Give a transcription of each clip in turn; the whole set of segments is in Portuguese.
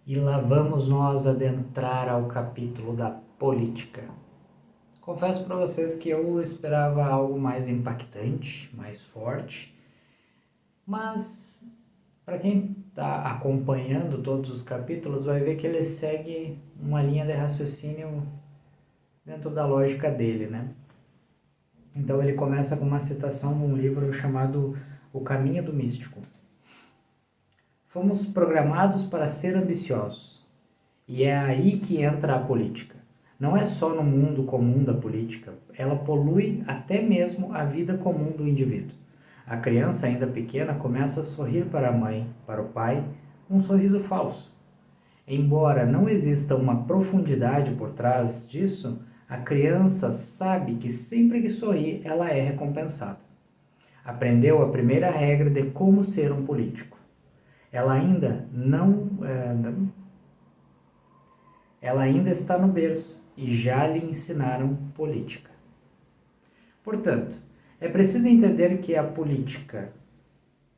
E lá vamos nós adentrar ao capítulo da política. Confesso para vocês que eu esperava algo mais impactante, mais forte, mas para quem está acompanhando todos os capítulos vai ver que ele segue uma linha de raciocínio dentro da lógica dele, né? Então ele começa com uma citação de um livro chamado O Caminho do Místico. Fomos programados para ser ambiciosos. E é aí que entra a política. Não é só no mundo comum da política, ela polui até mesmo a vida comum do indivíduo. A criança ainda pequena começa a sorrir para a mãe, para o pai, um sorriso falso. Embora não exista uma profundidade por trás disso, a criança sabe que sempre que sorri, ela é recompensada. Aprendeu a primeira regra de como ser um político. Ela ainda está no berço e já lhe ensinaram política. Portanto, é preciso entender que a política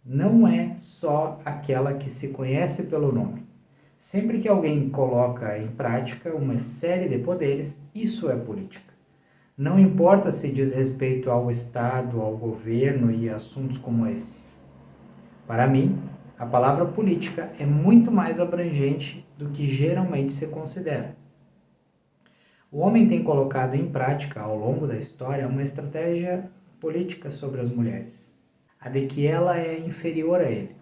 não é só aquela que se conhece pelo nome. Sempre que alguém coloca em prática uma série de poderes, isso é política. Não importa se diz respeito ao Estado, ao governo e assuntos como esse. Para mim, a palavra política é muito mais abrangente do que geralmente se considera. O homem tem colocado em prática, ao longo da história, uma estratégia política sobre as mulheres, a de que ela é inferior a ele.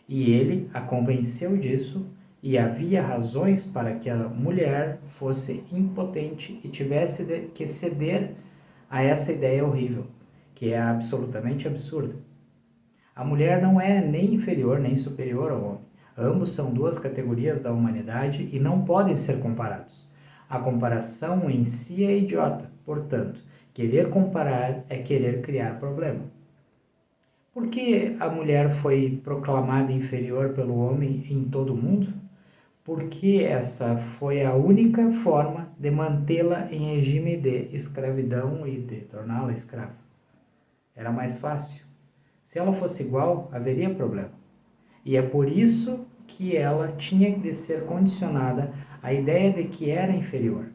E ele a convenceu disso, e havia razões para que a mulher fosse impotente e tivesse que ceder a essa ideia horrível, que é absolutamente absurda. A mulher não é nem inferior nem superior ao homem. Ambos são duas categorias da humanidade e não podem ser comparados. A comparação em si é idiota, portanto, querer comparar é querer criar problema. Por que a mulher foi proclamada inferior pelo homem em todo o mundo? Porque essa foi a única forma de mantê-la em regime de escravidão e de torná-la escrava. Era mais fácil. Se ela fosse igual, haveria problema. E é por isso que ela tinha de ser condicionada à ideia de que era inferior.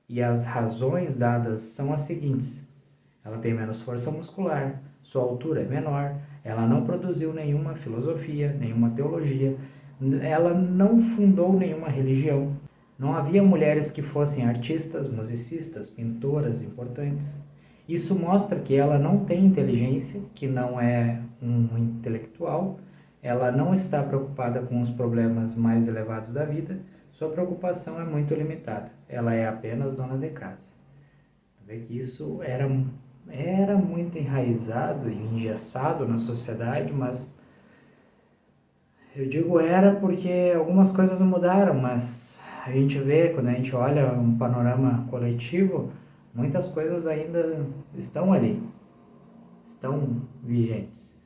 E as razões dadas são as seguintes: ela tem menos força muscular, sua altura é menor, ela não produziu nenhuma filosofia, nenhuma teologia, ela não fundou nenhuma religião. Não havia mulheres que fossem artistas, musicistas, pintoras importantes. Isso mostra que ela não tem inteligência, que não é um intelectual, ela não está preocupada com os problemas mais elevados da vida, sua preocupação é muito limitada, ela é apenas dona de casa. Vê que isso era muito enraizado e engessado na sociedade, mas eu digo era porque algumas coisas mudaram, mas a gente vê, quando a gente olha um panorama coletivo, muitas coisas ainda estão ali, estão vigentes.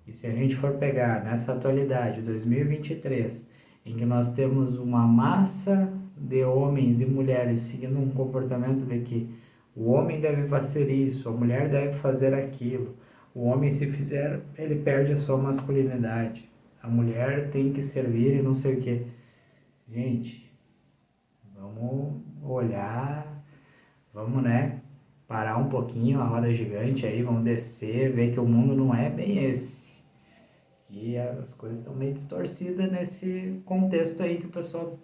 E se a gente for pegar nessa atualidade, 2023, em que nós temos uma massa de homens e mulheres seguindo um comportamento de que o homem deve fazer isso, a mulher deve fazer aquilo, o homem, se fizer, ele perde a sua masculinidade, a mulher tem que servir e não sei o que. Gente, vamos olhar, vamos, né, parar um pouquinho a roda gigante aí, vamos descer, ver que o mundo não é bem esse. Que as coisas estão meio distorcidas nesse contexto aí que o pessoal,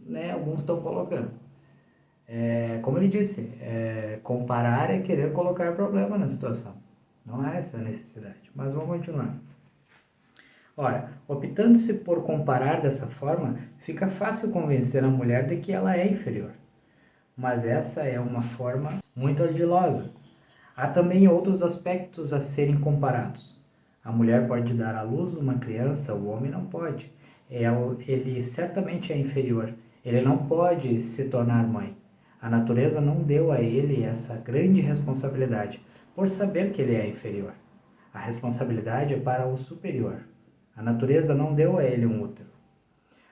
né, alguns estão colocando. Como ele disse, comparar é querer colocar problema na situação. Não é essa a necessidade, mas vamos continuar. Ora, optando-se por comparar dessa forma, fica fácil convencer a mulher de que ela é inferior. Mas essa é uma forma muito ardilosa. Há também outros aspectos a serem comparados. A mulher pode dar à luz uma criança, o homem não pode. Ele certamente é inferior. Ele não pode se tornar mãe. A natureza não deu a ele essa grande responsabilidade, por saber que ele é inferior. A responsabilidade é para o superior. A natureza não deu a ele um útero.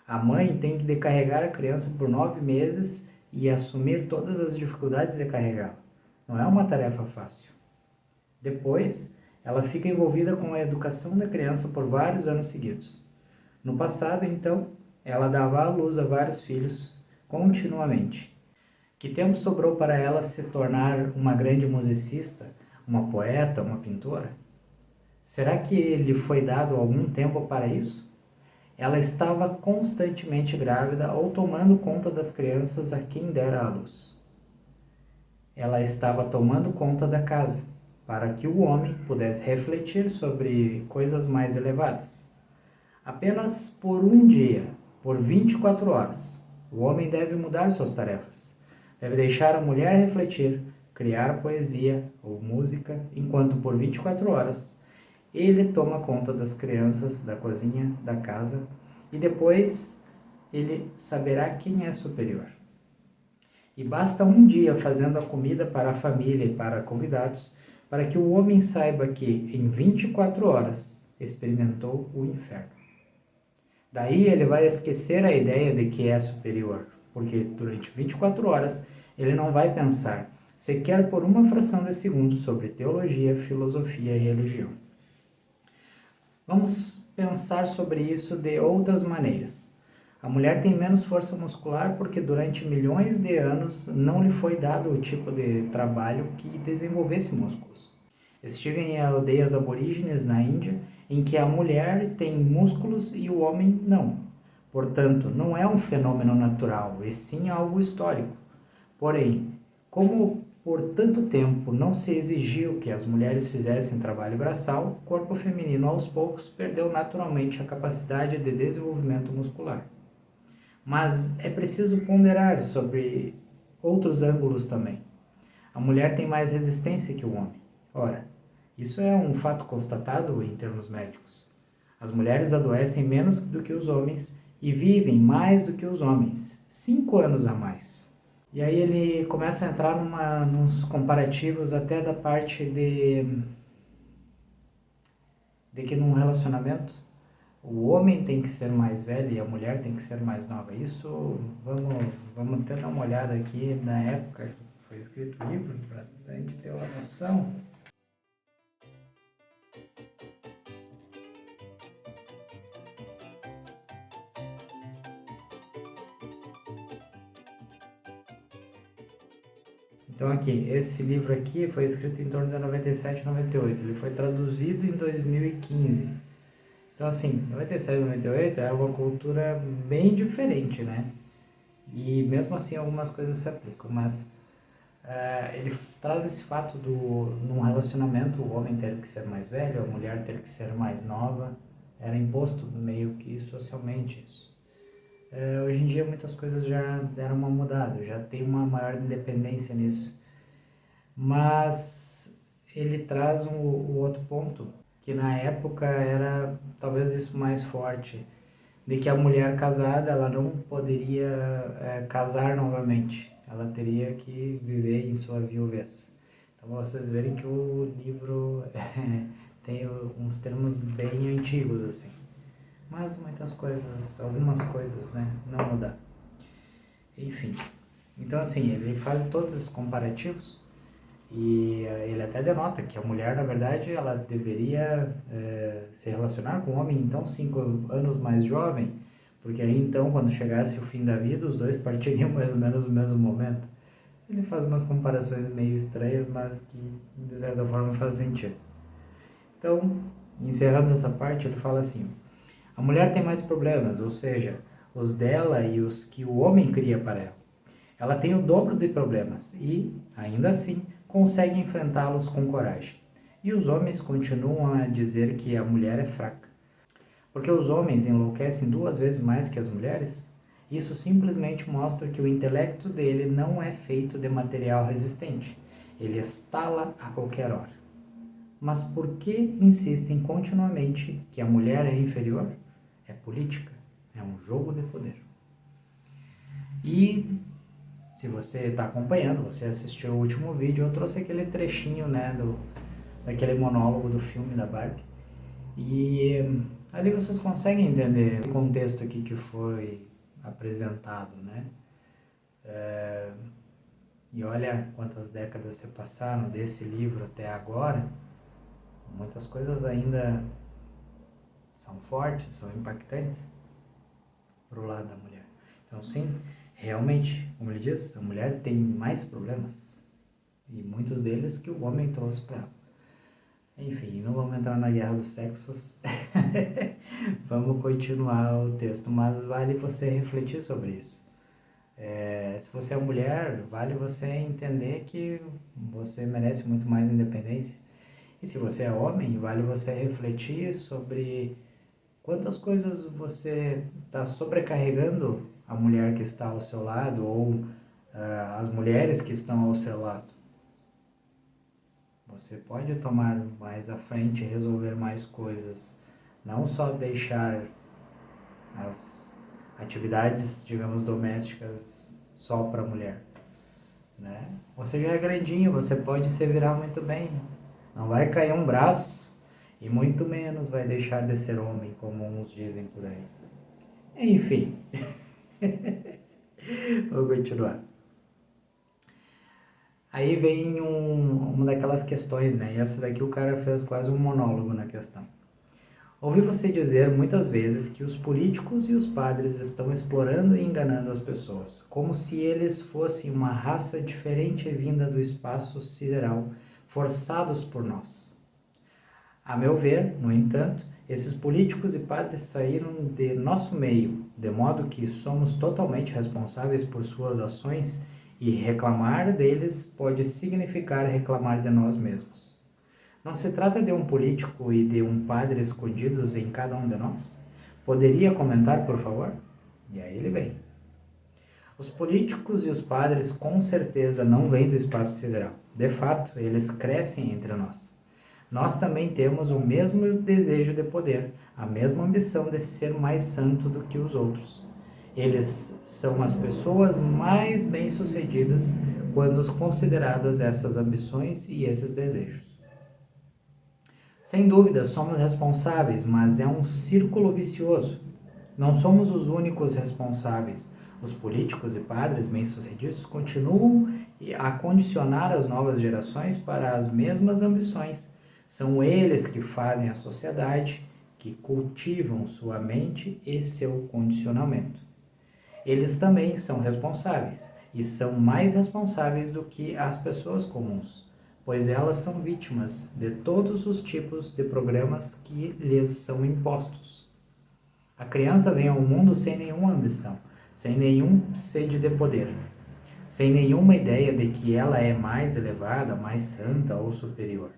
A mãe tem que carregar a criança por 9 meses e assumir todas as dificuldades de carregá-la. Não é uma tarefa fácil. Depois, ela fica envolvida com a educação da criança por vários anos seguidos. No passado, então, ela dava à luz a vários filhos continuamente. Que tempo sobrou para ela se tornar uma grande musicista, uma poeta, uma pintora? Será que lhe foi dado algum tempo para isso? Ela estava constantemente grávida ou tomando conta das crianças a quem dera à luz. Ela estava tomando conta da casa, para que o homem pudesse refletir sobre coisas mais elevadas. Apenas por um dia, por 24 horas, o homem deve mudar suas tarefas. Deve deixar a mulher refletir, criar poesia ou música, enquanto por 24 horas ele toma conta das crianças, da cozinha, da casa, e depois ele saberá quem é superior. E basta um dia fazendo a comida para a família e para convidados, para que o homem saiba que, em 24 horas, experimentou o inferno. Daí ele vai esquecer a ideia de que é superior, porque durante 24 horas ele não vai pensar sequer por uma fração de segundo sobre teologia, filosofia e religião. Vamos pensar sobre isso de outras maneiras. A mulher tem menos força muscular porque durante milhões de anos não lhe foi dado o tipo de trabalho que desenvolvesse músculos. Estive em aldeias aborígenes na Índia em que a mulher tem músculos e o homem não. Portanto, não é um fenômeno natural, e sim algo histórico. Porém, como por tanto tempo não se exigiu que as mulheres fizessem trabalho braçal, o corpo feminino aos poucos perdeu naturalmente a capacidade de desenvolvimento muscular. Mas é preciso ponderar sobre outros ângulos também. A mulher tem mais resistência que o homem. Ora, isso é um fato constatado em termos médicos. As mulheres adoecem menos do que os homens e vivem mais do que os homens, 5 anos a mais. E aí ele começa a entrar nos comparativos até da parte de que num relacionamento o homem tem que ser mais velho e a mulher tem que ser mais nova. Isso, vamos até dar uma olhada aqui na época que foi escrito o livro, para a gente ter uma noção. Então aqui, esse livro aqui foi escrito em torno de 97, 98. Ele foi traduzido em 2015. Então assim, 97, 98 é uma cultura bem diferente, né? E mesmo assim algumas coisas se aplicam, mas ele traz esse fato num relacionamento, o homem ter que ser mais velho, a mulher ter que ser mais nova. Era imposto meio que socialmente isso. Hoje em dia muitas coisas já deram uma mudada, já tem uma maior independência nisso. Mas ele traz o outro ponto, que na época era talvez isso mais forte, de que a mulher casada ela não poderia casar novamente, ela teria que viver em sua viuvez. Então vocês verem que o livro tem uns termos bem antigos assim. Mas muitas coisas, algumas coisas, né, não mudaram. Enfim, então assim, ele faz todos esses comparativos e ele até denota que a mulher, na verdade, ela deveria se relacionar com o homem, então, 5 anos mais jovem, porque aí então, quando chegasse o fim da vida, os dois partiriam mais ou menos no mesmo momento. Ele faz umas comparações meio estranhas, mas que de certa forma faz sentido. Então, encerrando essa parte, ele fala assim: a mulher tem mais problemas, ou seja, os dela e os que o homem cria para ela. Ela tem o dobro de problemas e, ainda assim, consegue enfrentá-los com coragem. E os homens continuam a dizer que a mulher é fraca. Porque os homens enlouquecem 2 vezes mais que as mulheres? Isso simplesmente mostra que o intelecto dele não é feito de material resistente. Ele estala a qualquer hora. Mas por que insistem continuamente que a mulher é inferior? É política, é um jogo de poder. E se você está acompanhando, você assistiu o último vídeo, eu trouxe aquele trechinho, né, daquele monólogo do filme da Barbie. E ali vocês conseguem entender o contexto aqui que foi apresentado, né? E olha quantas décadas se passaram desse livro até agora. Muitas coisas ainda são fortes, são impactantes. para o lado da mulher. Então, sim, realmente, como ele diz, a mulher tem mais problemas, e muitos deles que o homem trouxe para ela. Enfim, não vamos entrar na guerra dos sexos, vamos continuar o texto, mas vale você refletir sobre isso. Se você é mulher, vale você entender que você merece muito mais independência. E se você é homem, vale você refletir sobre quantas coisas você está sobrecarregando a mulher que está ao seu lado ou as mulheres que estão ao seu lado. Você pode tomar mais à frente e resolver mais coisas. Não só deixar as atividades, digamos, domésticas só para a mulher, né? Você já é grandinho, você pode se virar muito bem. Não vai cair um braço e muito menos vai deixar de ser homem, como uns dizem por aí. Enfim, vou continuar. Aí vem uma daquelas questões, né? E essa daqui o cara fez quase um monólogo na questão. Ouvi você dizer muitas vezes que os políticos e os padres estão explorando e enganando as pessoas, como se eles fossem uma raça diferente vinda do espaço sideral, forçados por nós. A meu ver, no entanto, esses políticos e padres saíram de nosso meio, de modo que somos totalmente responsáveis por suas ações e reclamar deles pode significar reclamar de nós mesmos. Não se trata de um político e de um padre escondidos em cada um de nós? Poderia comentar, por favor? E aí ele vem. Os políticos e os padres com certeza não vêm do espaço sideral. De fato, eles crescem entre nós. Nós também temos o mesmo desejo de poder, a mesma ambição de ser mais santo do que os outros. Eles são as pessoas mais bem-sucedidas quando consideradas essas ambições e esses desejos. Sem dúvida, somos responsáveis, mas é um círculo vicioso. Não somos os únicos responsáveis. Os políticos e padres bem-sucedidos continuam a condicionar as novas gerações para as mesmas ambições. São eles que fazem a sociedade, que cultivam sua mente e seu condicionamento. Eles também são responsáveis, e são mais responsáveis do que as pessoas comuns, pois elas são vítimas de todos os tipos de programas que lhes são impostos. A criança vem ao mundo sem nenhuma ambição, sem nenhum sede de poder, sem nenhuma ideia de que ela é mais elevada, mais santa ou superior.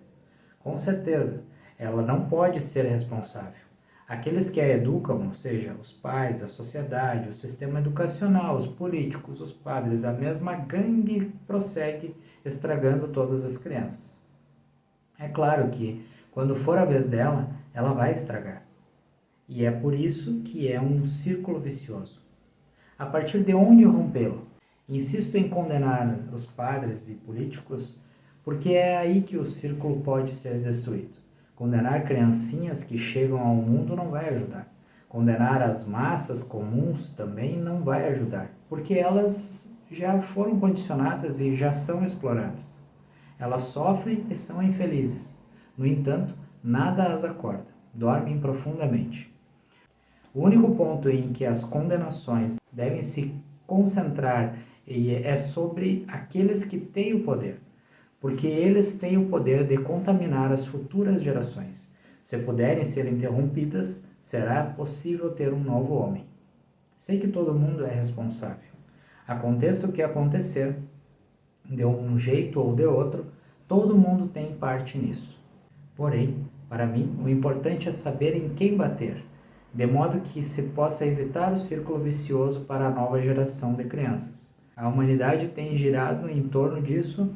Com certeza, ela não pode ser responsável. Aqueles que a educam, ou seja, os pais, a sociedade, o sistema educacional, os políticos, os padres, a mesma gangue prossegue estragando todas as crianças. É claro que, quando for a vez dela, ela vai estragar. E é por isso que é um círculo vicioso. A partir de onde rompê-lo? Insisto em condenar os padres e políticos, porque é aí que o círculo pode ser destruído. Condenar criancinhas que chegam ao mundo não vai ajudar. Condenar as massas comuns também não vai ajudar, porque elas já foram condicionadas e já são exploradas. Elas sofrem e são infelizes. No entanto, nada as acorda. Dormem profundamente. O único ponto em que as condenações devem se concentrar é sobre aqueles que têm o poder, porque eles têm o poder de contaminar as futuras gerações. Se puderem ser interrompidas, será possível ter um novo homem. Sei que todo mundo é responsável. Aconteça o que acontecer, de um jeito ou de outro, todo mundo tem parte nisso. Porém, para mim, o importante é saber em quem bater, de modo que se possa evitar o círculo vicioso para a nova geração de crianças. A humanidade tem girado em torno disso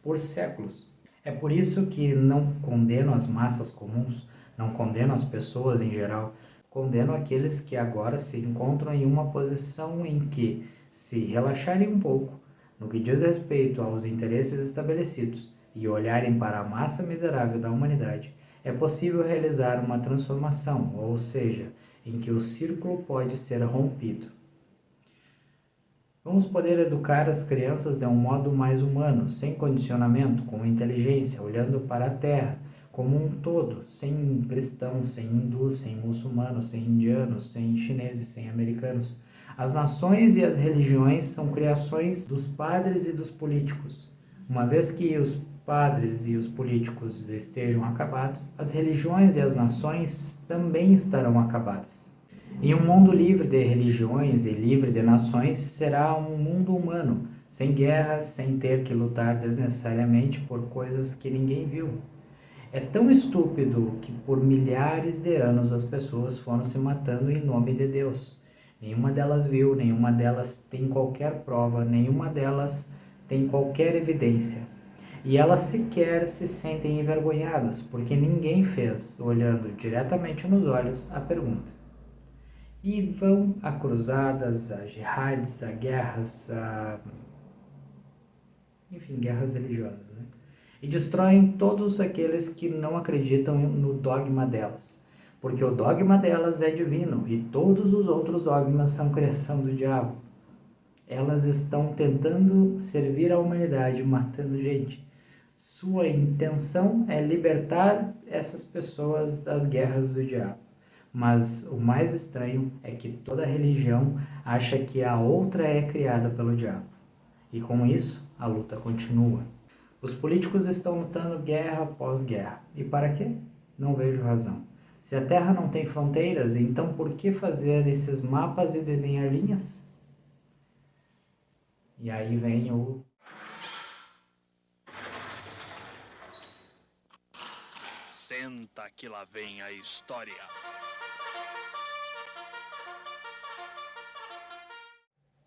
por séculos. É por isso que não condeno as massas comuns, não condeno as pessoas em geral, condeno aqueles que agora se encontram em uma posição em que, se relaxarem um pouco no que diz respeito aos interesses estabelecidos e olharem para a massa miserável da humanidade, é possível realizar uma transformação, ou seja, em que o círculo pode ser rompido. Vamos poder educar as crianças de um modo mais humano, sem condicionamento, com inteligência, olhando para a terra, como um todo, sem cristãos, sem hindus, sem muçulmanos, sem indianos, sem chineses, sem americanos. As nações e as religiões são criações dos padres e dos políticos. Uma vez que os padres e os políticos estejam acabados, as religiões e as nações também estarão acabadas. Em um mundo livre de religiões e livre de nações, será um mundo humano, sem guerras, sem ter que lutar desnecessariamente por coisas que ninguém viu. É tão estúpido que por milhares de anos as pessoas foram se matando em nome de Deus. Nenhuma delas viu, nenhuma delas tem qualquer prova, nenhuma delas tem qualquer evidência. E elas sequer se sentem envergonhadas, porque ninguém fez, olhando diretamente nos olhos, a pergunta. E vão a cruzadas, a jihadis, a guerras, enfim, guerras religiosas, né? E destroem todos aqueles que não acreditam no dogma delas, porque o dogma delas é divino e todos os outros dogmas são criação do diabo. Elas estão tentando servir a humanidade, matando gente. Sua intenção é libertar essas pessoas das guerras do diabo. Mas o mais estranho é que toda religião acha que a outra é criada pelo diabo. E com isso, a luta continua. Os políticos estão lutando guerra após guerra. E para quê? Não vejo razão. Se a Terra não tem fronteiras, então por que fazer esses mapas e desenhar linhas? E aí vem o... Senta que lá vem a história.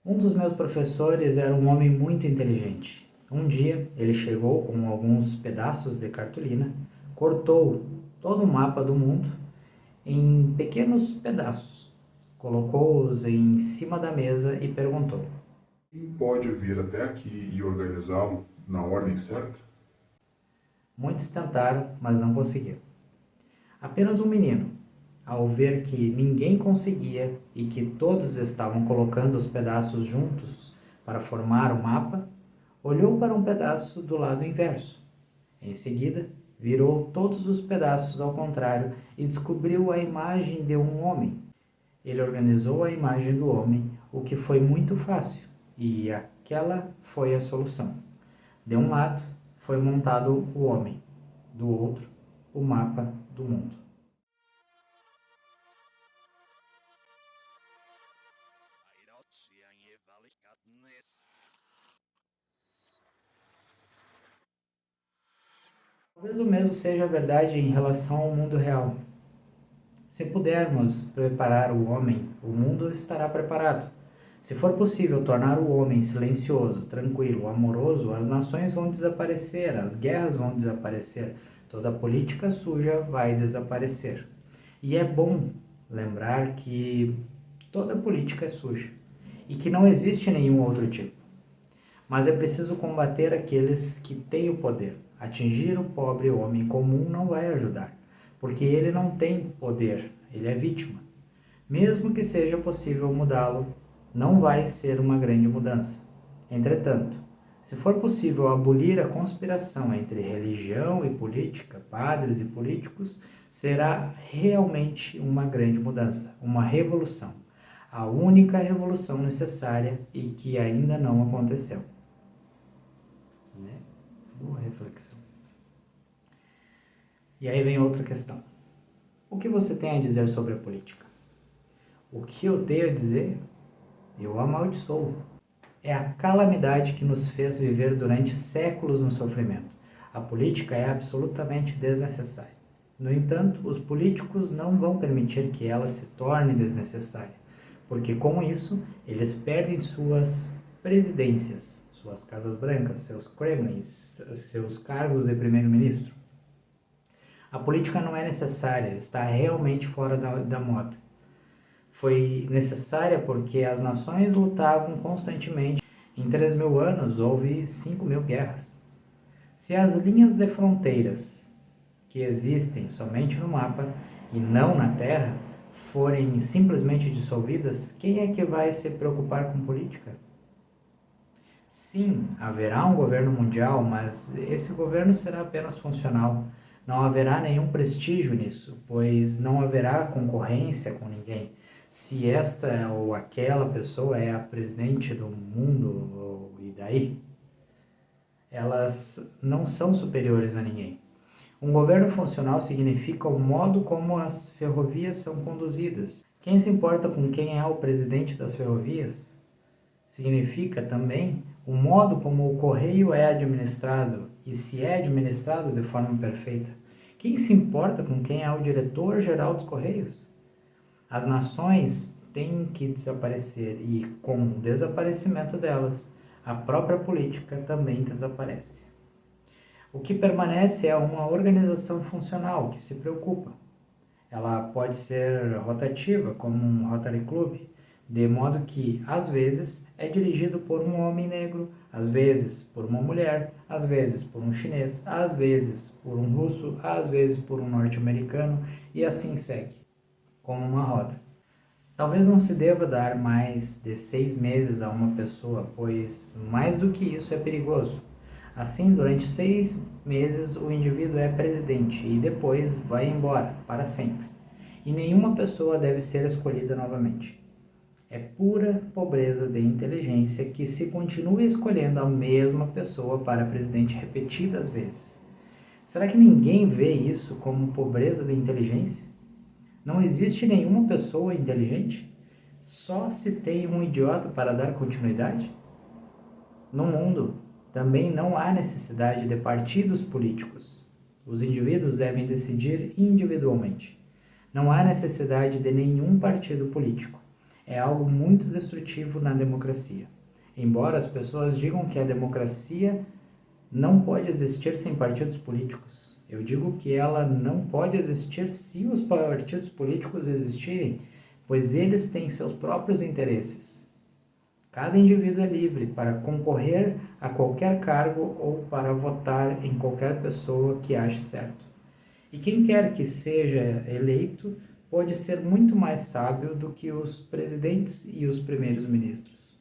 Um dos meus professores era um homem muito inteligente. Um dia, ele chegou com alguns pedaços de cartolina, cortou todo o mapa do mundo em pequenos pedaços, colocou-os em cima da mesa e perguntou: Quem pode vir até aqui e organizá-lo na ordem certa? Muitos tentaram, mas não conseguiram. Apenas um menino, ao ver que ninguém conseguia e que todos estavam colocando os pedaços juntos para formar o mapa, olhou para um pedaço do lado inverso. Em seguida, virou todos os pedaços ao contrário e descobriu a imagem de um homem. Ele organizou a imagem do homem, o que foi muito fácil, e aquela foi a solução. De um lado, foi montado o homem, do outro, o mapa do mundo. Talvez o mesmo seja verdade em relação ao mundo real. Se pudermos preparar o homem, o mundo estará preparado. Se for possível tornar o homem silencioso, tranquilo, amoroso, as nações vão desaparecer, as guerras vão desaparecer, toda a política suja vai desaparecer. E é bom lembrar que toda política é suja e que não existe nenhum outro tipo. Mas é preciso combater aqueles que têm o poder. Atingir o pobre homem comum não vai ajudar, porque ele não tem poder, ele é vítima. Mesmo que seja possível mudá-lo, não vai ser uma grande mudança. Entretanto, se for possível abolir a conspiração entre religião e política, padres e políticos, será realmente uma grande mudança, uma revolução. A única revolução necessária e que ainda não aconteceu. Boa reflexão. E aí vem outra questão. O que você tem a dizer sobre a política? O que eu tenho a dizer? Eu amaldiçoo. É a calamidade que nos fez viver durante séculos no sofrimento. A política é absolutamente desnecessária. No entanto, os políticos não vão permitir que ela se torne desnecessária, porque com isso eles perdem suas presidências, suas casas brancas, seus Kremlins, seus cargos de primeiro-ministro. A política não é necessária, está realmente fora da moda. Foi necessária porque as nações lutavam constantemente. Em 3.000 anos houve 5.000 guerras. Se as linhas de fronteiras que existem somente no mapa e não na Terra forem simplesmente dissolvidas, quem é que vai se preocupar com política? Sim, haverá um governo mundial, mas esse governo será apenas funcional. Não haverá nenhum prestígio nisso, pois não haverá concorrência com ninguém. Se esta ou aquela pessoa é a presidente do mundo, e daí? Elas não são superiores a ninguém. Um governo funcional significa o modo como as ferrovias são conduzidas. Quem se importa com quem é o presidente das ferrovias? Significa também o modo como o correio é administrado e se é administrado de forma perfeita. Quem se importa com quem é o diretor-geral dos correios? As nações têm que desaparecer e, com o desaparecimento delas, a própria política também desaparece. O que permanece é uma organização funcional que se preocupa. Ela pode ser rotativa, como um Rotary Club, de modo que, às vezes, é dirigido por um homem negro, às vezes por uma mulher, às vezes por um chinês, às vezes por um russo, às vezes por um norte-americano, e assim segue, como uma roda. Talvez não se deva dar mais de 6 meses a uma pessoa, pois mais do que isso é perigoso. Assim, durante 6 meses o indivíduo é presidente e depois vai embora, para sempre. E nenhuma pessoa deve ser escolhida novamente. É pura pobreza de inteligência que se continue escolhendo a mesma pessoa para presidente repetidas vezes. Será que ninguém vê isso como pobreza de inteligência? Não existe nenhuma pessoa inteligente? Só se tem um idiota para dar continuidade? No mundo, também não há necessidade de partidos políticos. Os indivíduos devem decidir individualmente. Não há necessidade de nenhum partido político. É algo muito destrutivo na democracia. Embora as pessoas digam que a democracia não pode existir sem partidos políticos, eu digo que ela não pode existir se os partidos políticos existirem, pois eles têm seus próprios interesses. Cada indivíduo é livre para concorrer a qualquer cargo ou para votar em qualquer pessoa que ache certo. E quem quer que seja eleito pode ser muito mais sábio do que os presidentes e os primeiros ministros.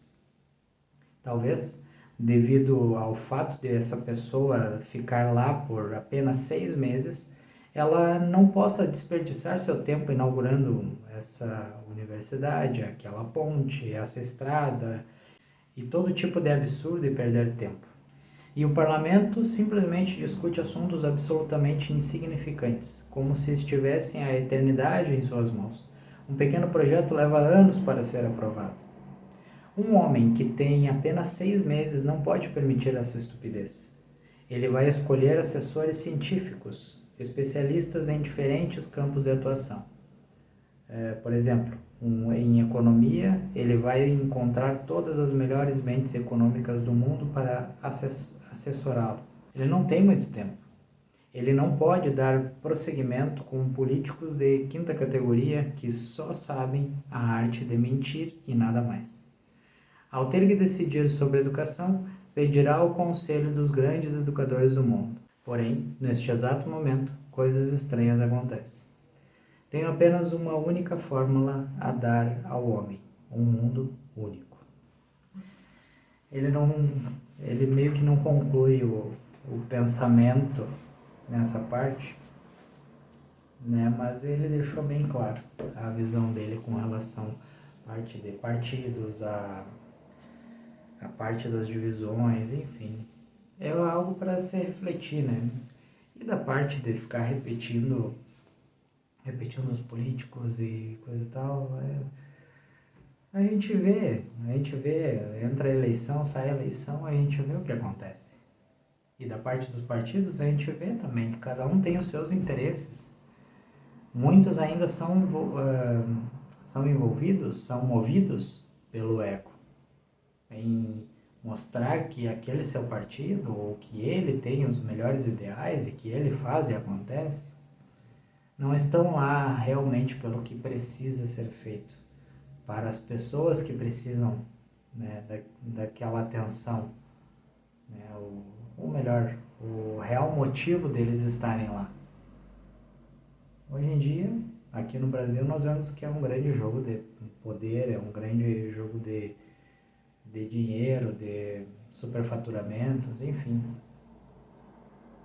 Talvez, devido ao fato de essa pessoa ficar lá por apenas 6 meses, ela não possa desperdiçar seu tempo inaugurando essa universidade, aquela ponte, essa estrada e todo tipo de absurdo e perder tempo. E o parlamento simplesmente discute assuntos absolutamente insignificantes, como se estivessem a eternidade em suas mãos. Um pequeno projeto leva anos para ser aprovado. Um homem que tem apenas 6 meses não pode permitir essa estupidez. Ele vai escolher assessores científicos, especialistas em diferentes campos de atuação. Por exemplo, em economia, ele vai encontrar todas as melhores mentes econômicas do mundo para assessorá-lo. Ele não tem muito tempo. Ele não pode dar prosseguimento com políticos de quinta categoria que só sabem a arte de mentir e nada mais. Ao ter que decidir sobre educação, pedirá o conselho dos grandes educadores do mundo. Porém, neste exato momento, coisas estranhas acontecem. Tenho apenas uma única fórmula a dar ao homem: um mundo único. Ele meio que não conclui o pensamento nessa parte, né? Mas ele deixou bem claro a visão dele com relação à parte de partidos, a parte das divisões, enfim. É algo para se refletir, né? E da parte de ficar repetindo os políticos e coisa e tal, a gente vê, entra a eleição, sai a eleição, a gente vê o que acontece. E da parte dos partidos, a gente vê também que cada um tem os seus interesses. Muitos ainda são envolvidos, são movidos pelo ego, em mostrar que aquele seu partido, ou que ele tem os melhores ideais e que ele faz e acontece, não estão lá realmente pelo que precisa ser feito, para as pessoas que precisam, né, daquela atenção, né, ou melhor, o real motivo deles estarem lá. Hoje em dia, aqui no Brasil, nós vemos que é um grande jogo de poder, é um grande jogo de dinheiro, de superfaturamentos, enfim.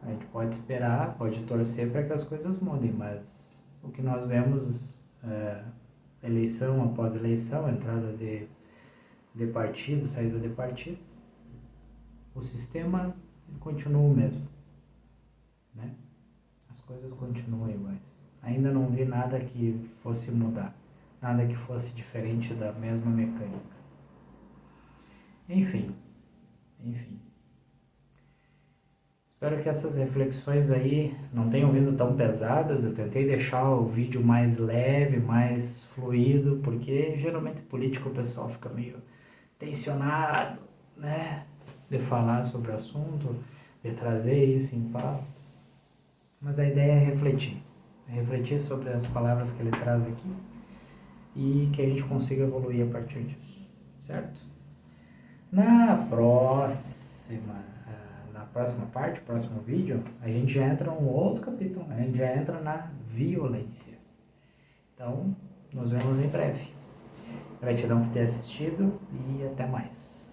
A gente pode esperar, pode torcer para que as coisas mudem, mas o que nós vemos eleição após eleição, entrada de partido, saída de partido, o sistema continua o mesmo, né? As coisas continuam iguais. Ainda não vi nada que fosse mudar, nada que fosse diferente da mesma mecânica. Enfim. Espero que essas reflexões aí não tenham vindo tão pesadas. Eu tentei deixar o vídeo mais leve, mais fluido, porque geralmente político o pessoal fica meio tensionado, né? De falar sobre o assunto, de trazer isso em pauta. Mas a ideia é refletir sobre as palavras que ele traz aqui e que a gente consiga evoluir a partir disso, certo? Na próxima parte, próximo vídeo, a gente já entra em um outro capítulo, a gente já entra na violência. Então, nos vemos em breve. Gratidão por ter assistido e até mais.